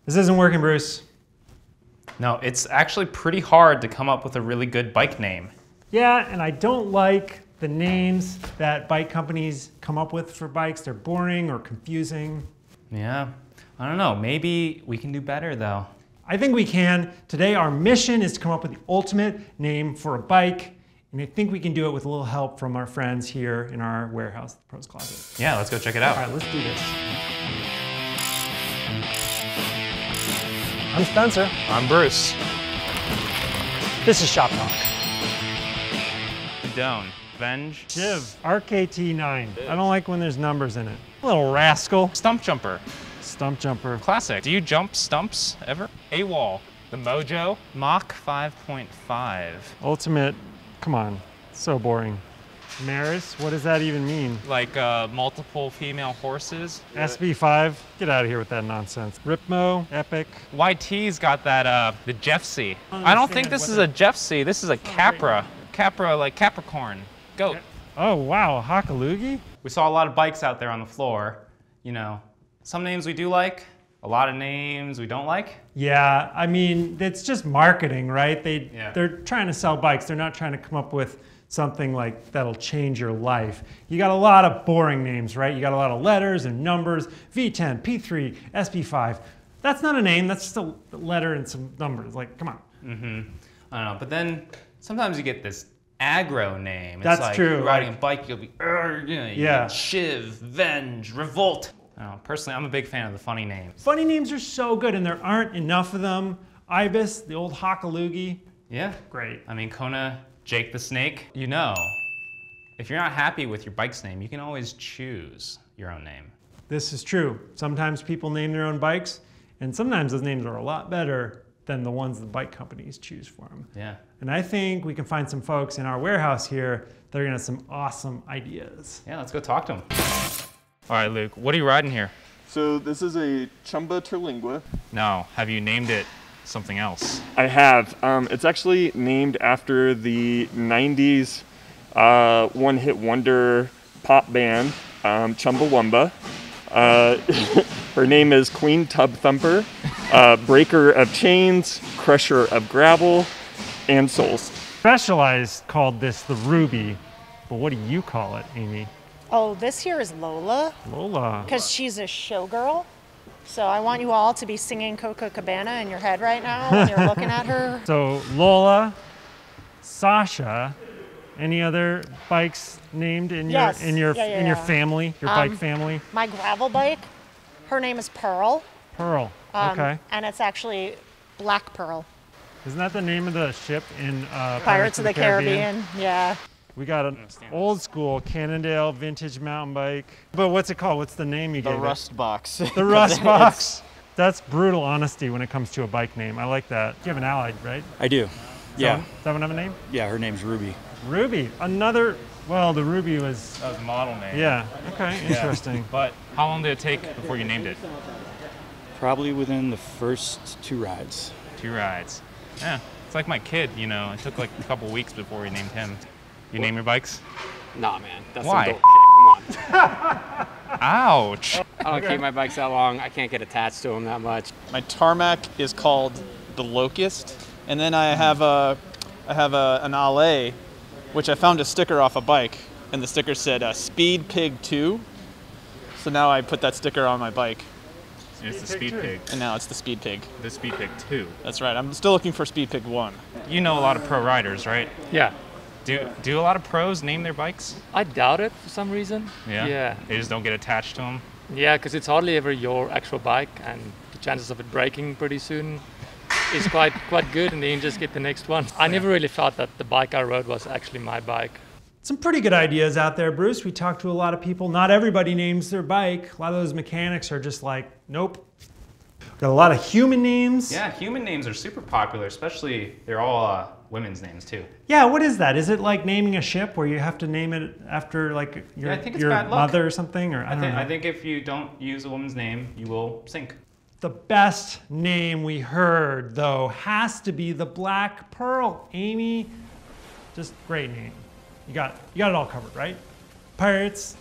This isn't working, Bruce. No, it's actually pretty hard to come up with a really good bike name. Yeah, and I don't like the names that bike companies come up with for bikes. They're boring or confusing. Yeah, I don't know. Maybe we can do better though. I think we can. Today, our mission is to come up with the ultimate name for a bike. And I think we can do it with a little help from our friends here in our warehouse, the Pros Closet. Yeah, let's go check it out. All right, let's do this. I'm Spencer. I'm Bruce. This is Shop Talk. Down. Venge. Shiv. RKT9. I don't like when there's numbers in it. Little rascal. Stump Jumper. Stump Jumper. Classic. Do you jump stumps ever? AWOL. The Mojo. Mach 5.5. Ultimate. Come on. So boring. Maris, what does that even mean? Like multiple female horses. SB5, get out of here with that nonsense. Ripmo, Epic. YT's got that, the Jeffsy. I don't think this is a Jeffsy, this is a Capra. Capra, like Capricorn. Goat. Oh wow, a Hakalugi? We saw a lot of bikes out there on the floor. You know, some names we do like, a lot of names we don't like. Yeah, I mean, it's just marketing, right? They're trying to sell bikes. They're not trying to come up with something like that'll change your life. You got a lot of boring names, right? You got a lot of letters and numbers, V10, P3, SB5. That's not a name, that's just a letter and some numbers. Like, come on. I don't know, but then sometimes you get this aggro name. It's That's like true. You're riding a bike, you'll be, you know, you Yeah. get Shiv, Venge, Revolt. I don't know, personally, I'm a big fan of the funny names. Funny names are so good and there aren't enough of them. Ibis, the old Hakalugi. Yeah. Great. I mean, Kona, Jake the Snake. You know, if you're not happy with your bike's name, you can always choose your own name. This is true. Sometimes people name their own bikes, and sometimes those names are a lot better than the ones the bike companies choose for them. Yeah. And I think we can find some folks in our warehouse here that are gonna have some awesome ideas. Yeah, let's go talk to them. All right, Luke, what are you riding here? So this is a Chumba Terlingua. No, have you named it something else? I have. It's actually named after the 90s one-hit wonder pop band, Chumbawamba. Her name is Queen Tub Thumper, Breaker of Chains, Crusher of Gravel, and Souls. Specialized called this the Ruby, but what do you call it, Amy? Oh, this here is Lola, Lola. because she's a showgirl. So I want you all to be singing Coco Cabana in your head right now when you're looking at her. So Lola, Sasha, any other bikes named in Yes. your Yeah. in your family, your bike family? My gravel bike, her name is Pearl. Pearl. Okay. And it's actually Black Pearl. Isn't that the name of the ship in Pirates of the Caribbean. Yeah. We got an old school Cannondale vintage mountain bike. But what's it called? What's the name you The gave it? Rust Box. The Rust Box. That's brutal honesty when it comes to a bike name. I like that. You have an Allied, right? I do. Yeah. Does that one have a name? Yeah, her name's Ruby. Ruby. Another, well, the Ruby was, That was a model name. yeah. Okay, interesting. But how long did it take before you named it? Probably within the first 2 rides. 2 rides. Yeah, it's like my kid, you know. It took like a couple weeks before we named him. You name your bikes? Nah, man. That's Why? some bullshit. Come on. Ouch. I don't keep my bikes that long. I can't get attached to them that much. My tarmac is called the Locust, and then I have an Ale, which I found a sticker off a bike, and the sticker said Speed Pig 2. So now I put that sticker on my bike, It's the Speed Pig. and now it's the Speed Pig. The Speed Pig 2. That's right. I'm still looking for Speed Pig 1. You know a lot of pro riders, right? Yeah. Do a lot of pros name their bikes? I doubt it for some reason. Yeah. Yeah. They just don't get attached to them. Yeah, because it's hardly ever your actual bike, and the chances of it breaking pretty soon is quite good, and then you just get the next one. I never really thought that the bike I rode was actually my bike. Some pretty good ideas out there, Bruce. We talked to a lot of people. Not everybody names their bike. A lot of those mechanics are just like, nope. Got a lot of human names. Yeah, human names are super popular, especially they're all women's names too. Yeah, what is that? Is it like naming a ship where you have to name it after like your, I think it's your bad luck. mother or something? Or I think if you don't use a woman's name, you will sink. The best name we heard, though, has to be the Black Pearl. Amy, just great name. You got it all covered, right? Pirates,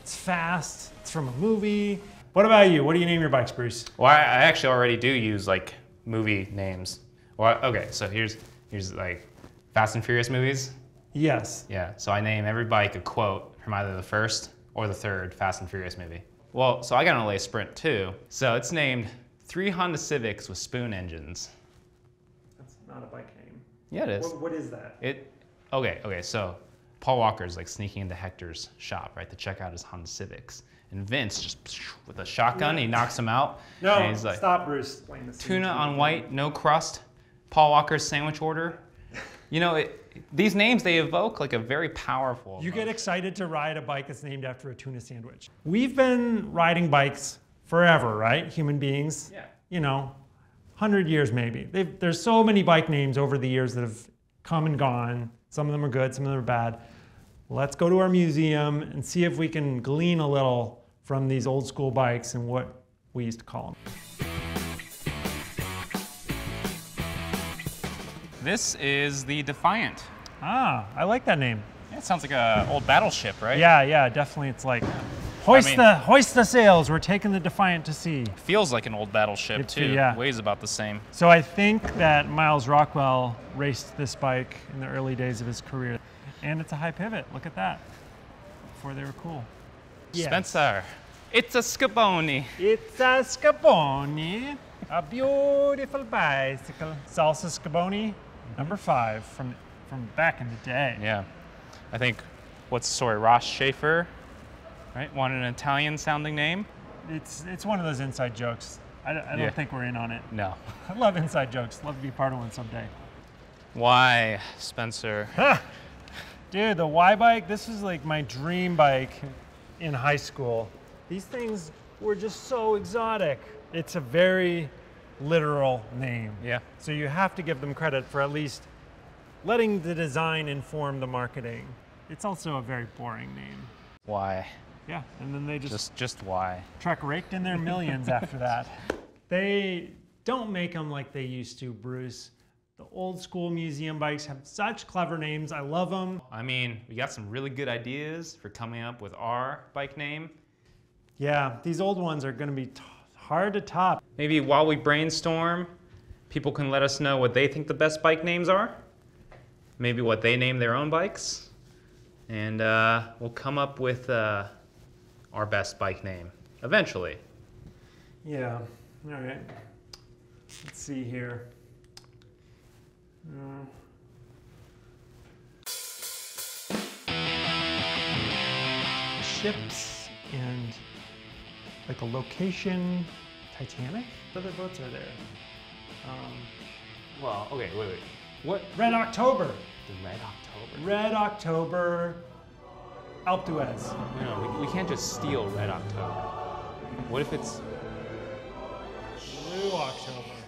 it's fast, it's from a movie. What about you? What do you name your bikes, Bruce? Well, I actually already do use like movie names. Well, okay, so here's like Fast and Furious movies. Yes. Yeah, so I name every bike a quote from either the first or the third Fast and Furious movie. Well, so I got an LA Sprint too. So it's named 3 Honda Civics with spoon engines. That's not a bike name. Yeah, it is. What is that? Okay, so Paul Walker's like sneaking into Hector's shop, right, to check out his Honda Civics. And Vince just with a shotgun, he knocks him out. No, and he's like, stop, Bruce. Tuna on white, no crust. Paul Walker's sandwich order. You know, these names, they evoke like a very powerful You emotion. get excited to ride a bike that's named after a tuna sandwich. We've been riding bikes forever, right? Human beings. Yeah. You know, 100 years maybe. There's so many bike names over the years that have come and gone. Some of them are good, some of them are bad. Let's go to our museum and see if we can glean a little from these old school bikes and what we used to call them. This is the Defiant. Ah, I like that name. Yeah, it sounds like an old battleship, right? Yeah, definitely. It's like, hoist the sails, we're taking the Defiant to sea. Feels like an old battleship too. Yeah. Weighs about the same. So I think that Miles Rockwell raced this bike in the early days of his career. And it's a high pivot, look at that, before they were cool. Yes. Spencer, it's a Scoboni. It's a Scoboni, a beautiful bicycle. Salsa Scoboni, number 5 from back in the day. Yeah, I think, what's the story? Ross Schaefer, right? Wanted an Italian sounding name. It's one of those inside jokes. I don't think we're in on it. No. I love inside jokes. Love to be part of one someday. Why, Spencer? Dude, the Y bike, this was like my dream bike in high school. These things were just so exotic. It's a very literal name. Yeah. So you have to give them credit for at least letting the design inform the marketing. It's also a very boring name. Why? Yeah, and then they Just why? truck raked in their millions after that. They don't make them like they used to, Bruce. The old school museum bikes have such clever names. I love them. I mean, we got some really good ideas for coming up with our bike name. Yeah, these old ones are gonna be hard to top. Maybe while we brainstorm, people can let us know what they think the best bike names are. Maybe what they name their own bikes. And we'll come up with our best bike name eventually. Yeah, all right. Let's see here. Ships and like a location, Titanic? What other boats are there? Well, okay, wait. What? Red October. The Red October. Red October, Alpe d'Huez. No, we can't just steal Red October. What if it's Blue October.